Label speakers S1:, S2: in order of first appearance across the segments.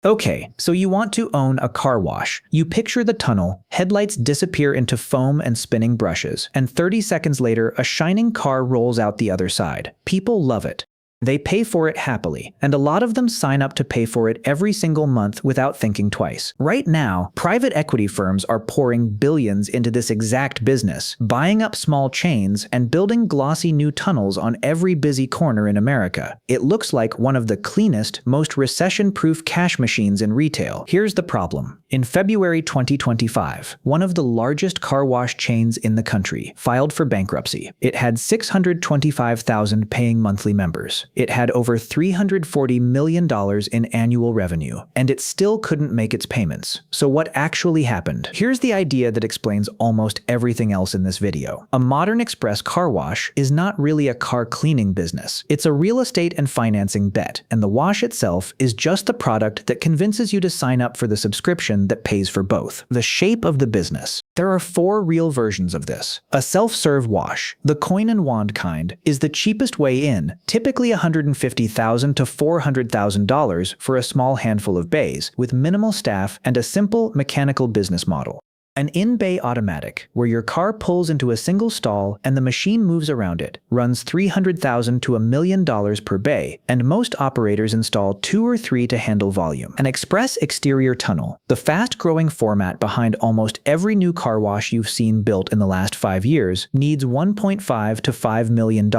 S1: Okay, so you want to own a car wash. You picture the tunnel, headlights disappear into foam and spinning brushes, and 30 seconds later, a shining car rolls out the other side. People love it. They pay for it happily, and a lot of them sign up to pay for it every single month without thinking twice. Right now, private equity firms are pouring billions into this exact business, buying up small chains and building glossy new tunnels on every busy corner in America. It looks like one of the cleanest, most recession-proof cash machines in retail. Here's the problem. In February 2025, one of the largest car wash chains in the country filed for bankruptcy. It had 625,000 paying monthly members. It had over $340 million in annual revenue, and it still couldn't make its payments. So what actually happened? Here's the idea that explains almost everything else in this video. A modern express car wash is not really a car cleaning business. It's a real estate and financing bet, and the wash itself is just the product that convinces you to sign up for the subscription that pays for both. The shape of the business. There are 4 real versions of this. A self-serve wash, the coin and wand kind, is the cheapest way in, typically $150,000 to $400,000 for a small handful of bays, with minimal staff and a simple mechanical business model. An in-bay automatic, where your car pulls into a single stall and the machine moves around it, runs $300,000 to $1 million per bay, and most operators install 2 or 3 to handle volume. An express exterior tunnel, the fast-growing format behind almost every new car wash you've seen built in the last 5 years, needs $1.5 to $5 million,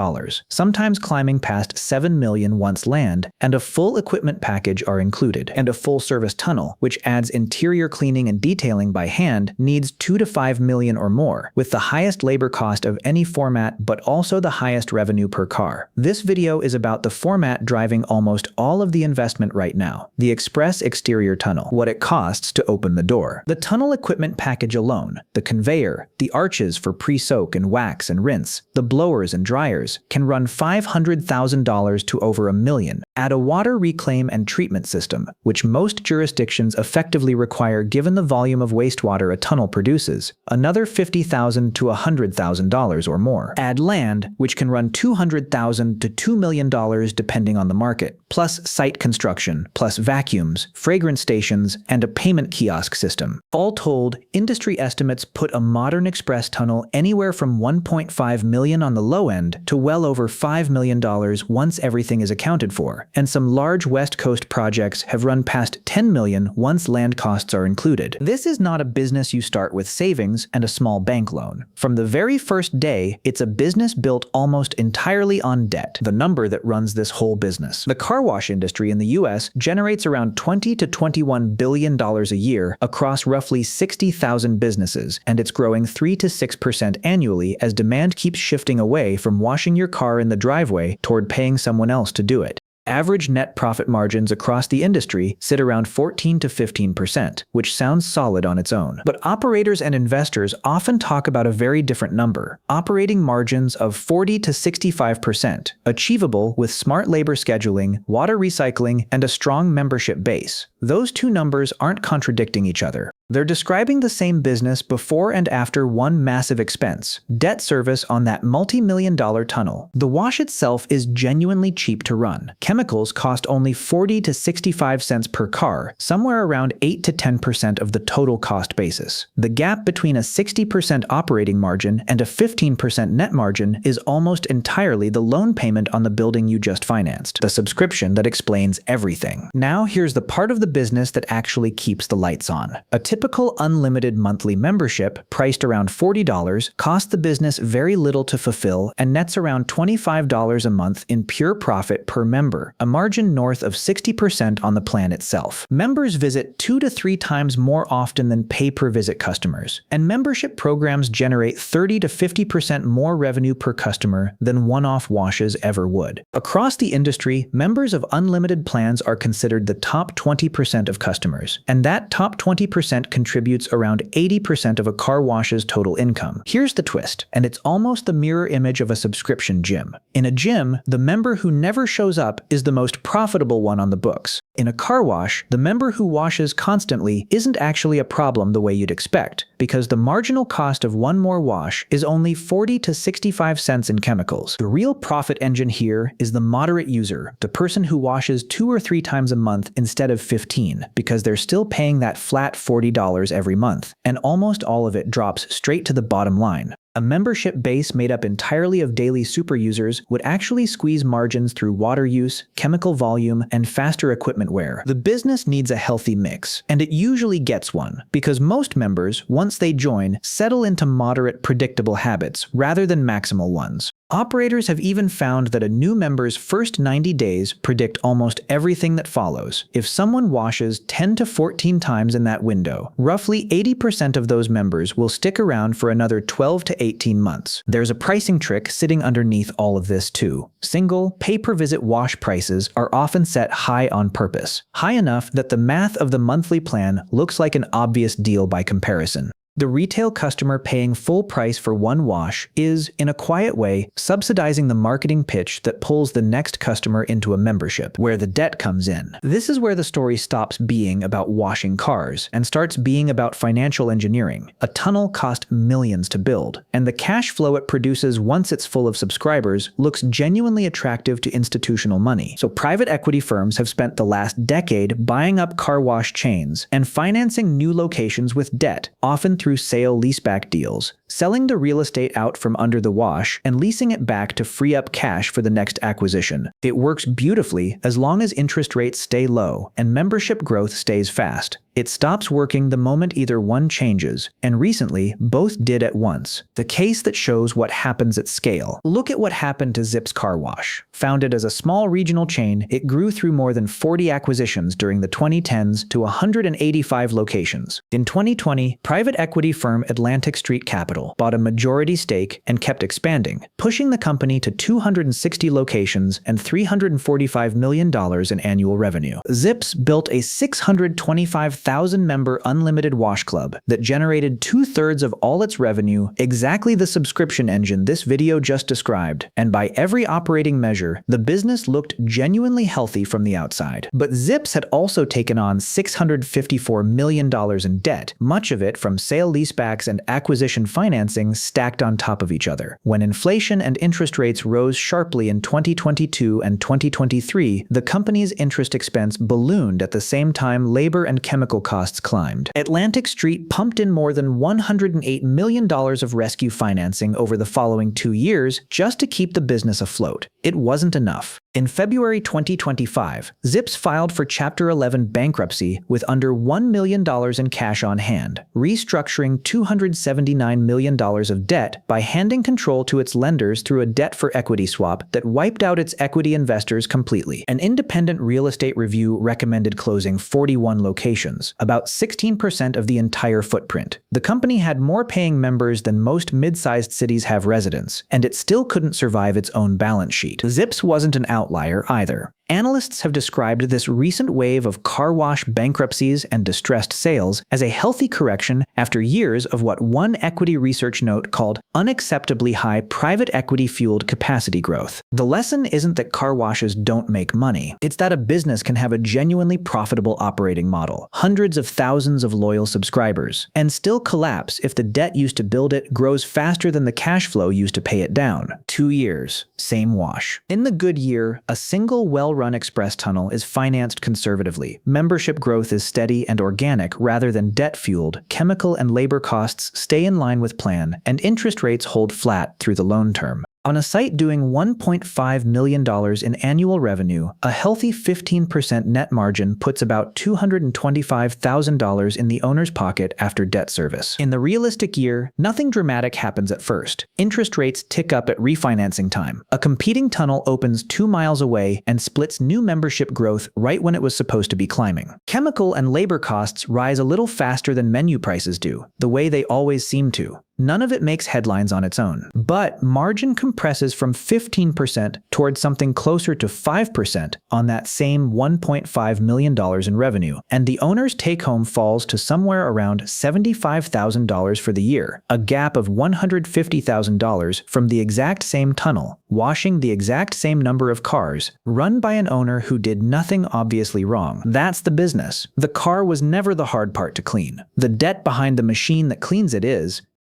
S1: sometimes climbing past $7 million once land, and a full equipment package are included. And a full-service tunnel, which adds interior cleaning and detailing by hand, needs $2 to $5 million or more, with the highest labor cost of any format but also the highest revenue per car. This video is about the format driving almost all of the investment right now, the express exterior tunnel, what it costs to open the door. The tunnel equipment package alone, the conveyor, the arches for pre-soak and wax and rinse, the blowers and dryers, can run $500,000 to over $1 million. Add a water reclaim and treatment system, which most jurisdictions effectively require given the volume of wastewater a tunnel produces, another $50,000 to $100,000 or more. Add land, which can run $200,000 to $2 million depending on the market, plus site construction, plus vacuums, fragrance stations, and a payment kiosk system. All told, industry estimates put a modern express tunnel anywhere from $1.5 million on the low end to well over $5 million once everything is accounted for, and some large West Coast projects have run past $10 million once land costs are included. This is not a business you start with savings and a small bank loan. From the very first day, it's a business built almost entirely on debt, the number that runs this whole business. The car wash industry in the US generates around $20 to $21 billion a year across roughly 60,000 businesses, and it's growing 3 to 6% annually as demand keeps shifting away from washing your car in the driveway toward paying someone else to do it. Average net profit margins across the industry sit around 14 to 15%, which sounds solid on its own. But operators and investors often talk about a very different number, operating margins of 40 to 65%, achievable with smart labor scheduling, water recycling, and a strong membership base. Those two numbers aren't contradicting each other. They're describing the same business before and after one massive expense, debt service on that multi-million-dollar tunnel. The wash itself is genuinely cheap to run. Chemicals cost only 40 to 65 cents per car, somewhere around 8 to 10% of the total cost basis. The gap between a 60% operating margin and a 15% net margin is almost entirely the loan payment on the building you just financed, the subscription that explains everything. Now here's the part of the business that actually keeps the lights on. A typical unlimited monthly membership, priced around $40, costs the business very little to fulfill and nets around $25 a month in pure profit per member, a margin north of 60% on the plan itself. Members visit 2 to 3 times more often than pay-per-visit customers, and membership programs generate 30 to 50% more revenue per customer than one-off washes ever would. Across the industry, members of unlimited plans are considered the top 20% of customers, and that top 20% contributes around 80% of a car wash's total income. Here's the twist, and it's almost the mirror image of a subscription gym. In a gym, the member who never shows up is the most profitable one on the books. In a car wash, the member who washes constantly isn't actually a problem the way you'd expect, because the marginal cost of one more wash is only 40 to 65 cents in chemicals. The real profit engine here is the moderate user, the person who washes 2 or 3 times a month instead of 15, because they're still paying that flat $40 every month, and almost all of it drops straight to the bottom line. A membership base made up entirely of daily super users would actually squeeze margins through water use, chemical volume, and faster equipment wear. The business needs a healthy mix, and it usually gets one, because most members, once they join, settle into moderate, predictable habits rather than maximal ones. Operators have even found that a new member's first 90 days predict almost everything that follows. If someone washes 10 to 14 times in that window, roughly 80% of those members will stick around for another 12 to 18 months. There's a pricing trick sitting underneath all of this too. Single, pay-per-visit wash prices are often set high on purpose, high enough that the math of the monthly plan looks like an obvious deal by comparison. The retail customer paying full price for one wash is, in a quiet way, subsidizing the marketing pitch that pulls the next customer into a membership, where the debt comes in. This is where the story stops being about washing cars and starts being about financial engineering. A tunnel cost millions to build, and the cash flow it produces once it's full of subscribers looks genuinely attractive to institutional money. So private equity firms have spent the last decade buying up car wash chains and financing new locations with debt, often through sale-leaseback deals, selling the real estate out from under the wash and leasing it back to free up cash for the next acquisition. It works beautifully as long as interest rates stay low and membership growth stays fast. It stops working the moment either one changes, and recently, both did at once. The case that shows what happens at scale. Look at what happened to Zips Car Wash. Founded as a small regional chain, it grew through more than 40 acquisitions during the 2010s to 185 locations. In 2020, private equity firm Atlantic Street Capital bought a majority stake and kept expanding, pushing the company to 260 locations and $345 million in annual revenue. Zips built a 625,000-member unlimited wash club that generated 2/3 of all its revenue, exactly the subscription engine this video just described, and by every operating measure, the business looked genuinely healthy from the outside. But Zips had also taken on $654 million in debt, much of it from sale-leasebacks and acquisition financing stacked on top of each other. When inflation and interest rates rose sharply in 2022 and 2023, the company's interest expense ballooned at the same time labor and chemical costs climbed. Atlantic Street pumped in more than $108 million of rescue financing over the following 2 years just to keep the business afloat. It wasn't enough. In February 2025, Zips filed for Chapter 11 bankruptcy with under $1 million in cash on hand, restructuring $279 million of debt by handing control to its lenders through a debt-for-equity swap that wiped out its equity investors completely. An independent real estate review recommended closing 41 locations, about 16% of the entire footprint. The company had more paying members than most mid-sized cities have residents, and it still couldn't survive its own balance sheet. Zips wasn't an outlier either. Analysts have described this recent wave of car wash bankruptcies and distressed sales as a healthy correction after years of what one equity research note called unacceptably high private equity-fueled capacity growth. The lesson isn't that car washes don't make money. It's that a business can have a genuinely profitable operating model, hundreds of thousands of loyal subscribers, and still collapse if the debt used to build it grows faster than the cash flow used to pay it down. 2 years, same wash. In the good year, a single well-run express tunnel is financed conservatively. Membership growth is steady and organic rather than debt-fueled. Chemical and labor costs stay in line with plan, and interest rates hold flat through the loan term. On a site doing $1.5 million in annual revenue, a healthy 15% net margin puts about $225,000 in the owner's pocket after debt service. In the realistic year, nothing dramatic happens at first. Interest rates tick up at refinancing time. A competing tunnel opens 2 miles away and splits new membership growth right when it was supposed to be climbing. Chemical and labor costs rise a little faster than menu prices do, the way they always seem to. None of it makes headlines on its own. But margin compresses from 15% towards something closer to 5% on that same $1.5 million in revenue, and the owner's take-home falls to somewhere around $75,000 for the year, a gap of $150,000 from the exact same tunnel, washing the exact same number of cars, run by an owner who did nothing obviously wrong. That's the business. The car was never the hard part to clean. The debt behind the machine that cleans it is,